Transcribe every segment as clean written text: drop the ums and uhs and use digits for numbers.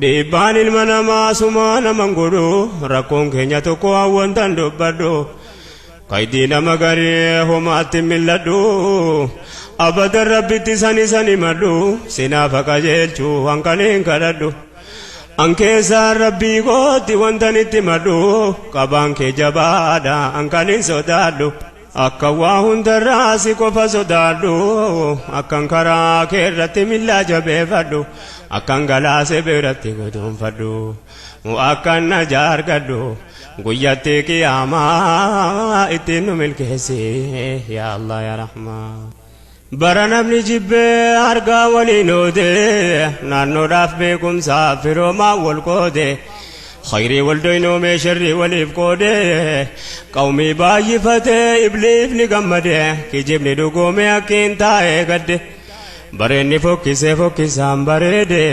dhiibbaan ilma namaa sumaa naman godhu rakkoon keenya tokko hawwantan dubbadhu qaydii nama garii homaatti milladhu abadan rabbitti sani madhu sinaaf qajeelchuu hanqaniin kadhadhu ankeessaan rabbii kootti wantan itti madhu qabaan kee jabaadha hanqaniin sodaadhu akka waa hundarraa si qofa sodaadhu akkan karaa kee irratti millaa jabeeffadhu akkan galaase biratti guduunfadhu akkan najaa argadhu guyyatti qiyaamaa ittiin nu milkeessi yaa Allah yaa Rahmaan bara namni jibbee argaa waliin oode naannoodhaaf beekumsaa firoomaa wal qoode khayrii wal doynoomee sharrii waliif qoode qawmii baay'ifatee ibliifni gammade kijibni dhugoomee akkiin taa'ee gadde bareenni fokkisaan bareede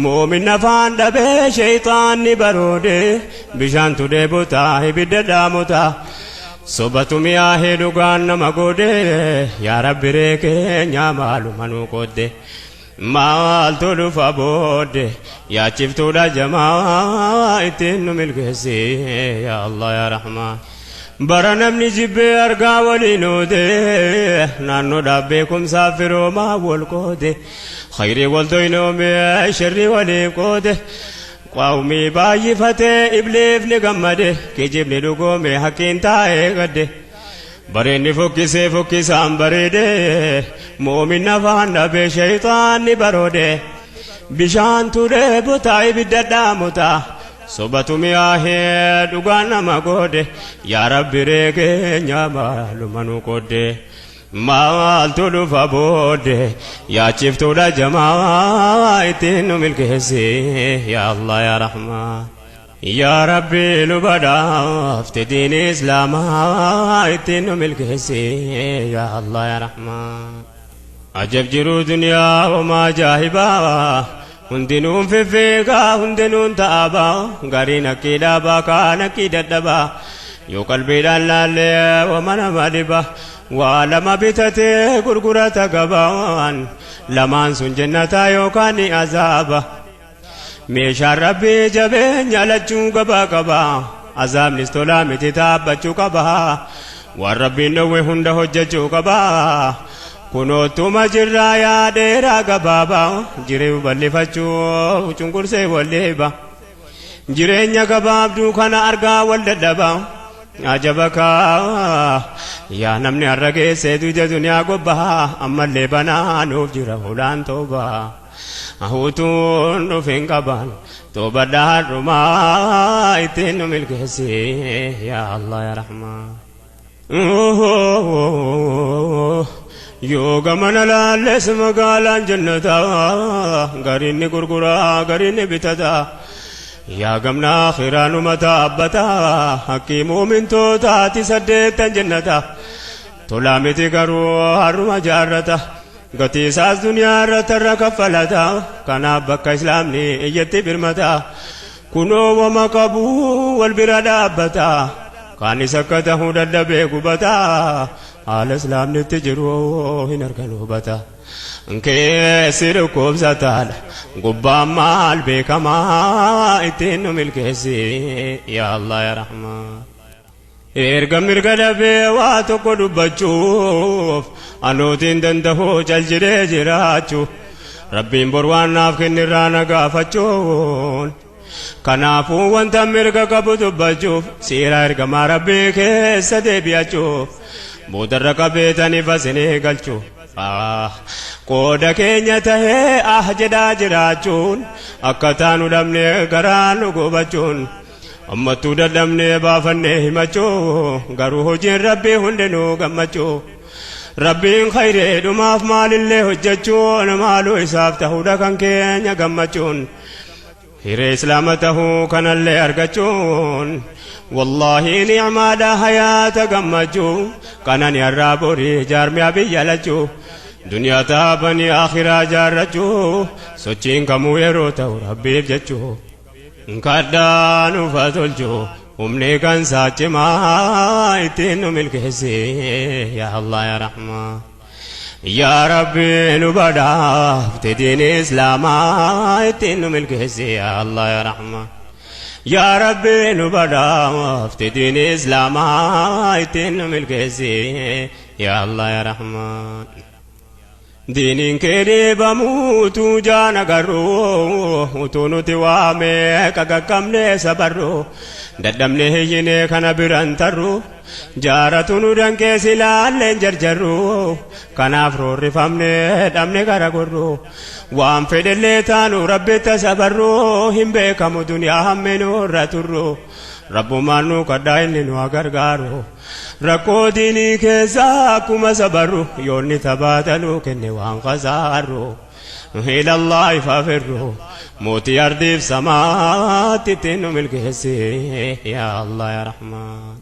muumin afaan dhabee sheeyxaanni baroode bishaan tudee botaa ibidda dhaamotaa sobatu miyaahee dhugaan nama goode yaa rabbi reekeenya maaluma nu qoodde maaltu dhufa boodde yaachiftuudha jamaa ittiin nu milkeessi yaa Allah yaa Rahmaan bara namni jibbee argaa waliin oode naannoodhaaf beekumsaa firoomaa wal qoode khayrii wal doynoomee sharrii waliif qoode qawmii baay'ifatee ibliifni gammade kijibni dhugoome hakkiin taa'ee gadde bareenni fokkisaan bareede muumin afaan dhabee sheeyxaanni baroode bishaan tudee botaa ibidda dhaamotaa sobatu miyaahee dhugaan nama goode yaa rabbi reekeenya maaluma nu qoodde maaltu dhufa boodde yaachiftuudha jamaa ittiin nu milkeessi yaa Allah yaa Rahmaan yaa rabbi nu badhaafte diini islaamaa ittiin nu milkeessi yaa Allah yaa Rahmaan ajab jiruu duniyaa homaa ajaa'ibaa hundinuun fifeegaa hundinuun ta'abaa gariin akkii dhaabaa kaan akkii dadhabaa yoo qalbiidhaan laallee wama nama dhiba waa lama bitatee gurgurata gabaan lamaan sun jannataa yookaan ni azaaba meeshaan rabbii jabeenya lachuu gabaa qabaa azaabnis tolaa miti taabbachuu qabaa waan rabbiin dhowwe hunda hojjechuu qabaa kunoottuma jirraa yaa dheeraa gabaabaa jireenya bal'ifachuu cunqursee walleeba jireenya gabaabduu kana argaa wal dadhabaa ajabaka yaa namni har'a geessee duyda duniyaa gobbaa ammallee banaa nuuf jira hulaan toobaa ahuutuun dhufeen qaban toobadhaa har'umaa ittiin nu milkeessi yaa Allah yaa Rahmaan yoo gamana laalles magaalaan jannataa gariin ni gurguraa gariin ni bitataa yaa gamna akhiraa nu mataa abbataa hakkii muumintootaati 8 jannataa tolaa miti garuu har'uma jaarrata gatii isaas duniyaa irratti irra kaffalata kanaaf bakka islaamni iyyatti birmataa kunoo wama qabuu wal bira dhaabbataa kaanis akka tahuu dadhabee gubataa haala islaamnitti jiru hin argan hubataa keessi dhukkubsataadha gubbaan maal beekamaa ittiin nu milkeessi yaa Allah yaa Rahmaan erga mirga dhabee waa tokko dubbachuuf anuutiin danda'uu caljidee jiraachuuf rabbiin bor waan naaf kennirraa na gaafachuun kanaafuu wanta mirga qabu dubbachuuf siira ergamaa rabbii keessa deebi'achuuf boodarra qabeetaniif asinii galchuuf qooda keenya tahee jedhaa jiraachuun akka taanu dhabnee garaa nu gubachuun ammattuu dadhabnee baafannee himachuu garuu hojiin rabbii hundinuu gammachuu rabbiin khayree dhumaaf maalillee hojjechuun maaluu isaaf ta'uudha kan keenya gammachuun hiree islaama tahuu kanallee argachuun wallahi ni'maadha hayaata gammachuu kanani har'aa borii jaarmiyaa biyya lachuu duniyaa taabanii akhiraa jaarrachuu sochiin kamuu yeroo ta'u rabbiif jechuu kadhaa nuuf tolchuu humni kan saachimaa ittiin nu milkeessi yaa Allah yaa Rahmaan يا ربي نبدا في دين الإسلام اتن ملكسي يا الله يا رحمن يا ربي نبدا في دين الإسلام اتن ملكسي يا الله يا رحمن دين كري بموت جانا غرو تونو توامي كاكامني سبرو ددمني هيني كان برانترو جارتونو دنكي سلالين جرجرو كان افرو رفامني دمني غرغرو وام فدلي تانو ربي تسبرو هم بكم دنيا همنو راترو ربو مانو كداين نو غرغارو ركو ديني كيسا كما سبرو يوني تبادلو كني وان خسارو إلى الله فافرو موتي أردي في سماء تتنو ملكسي يا الله يا رحمن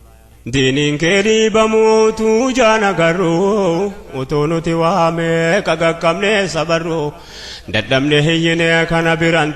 دينين كريبا موتو جانا غرو وتونو توامي كاكامني سبرو ددمني هيني كان بران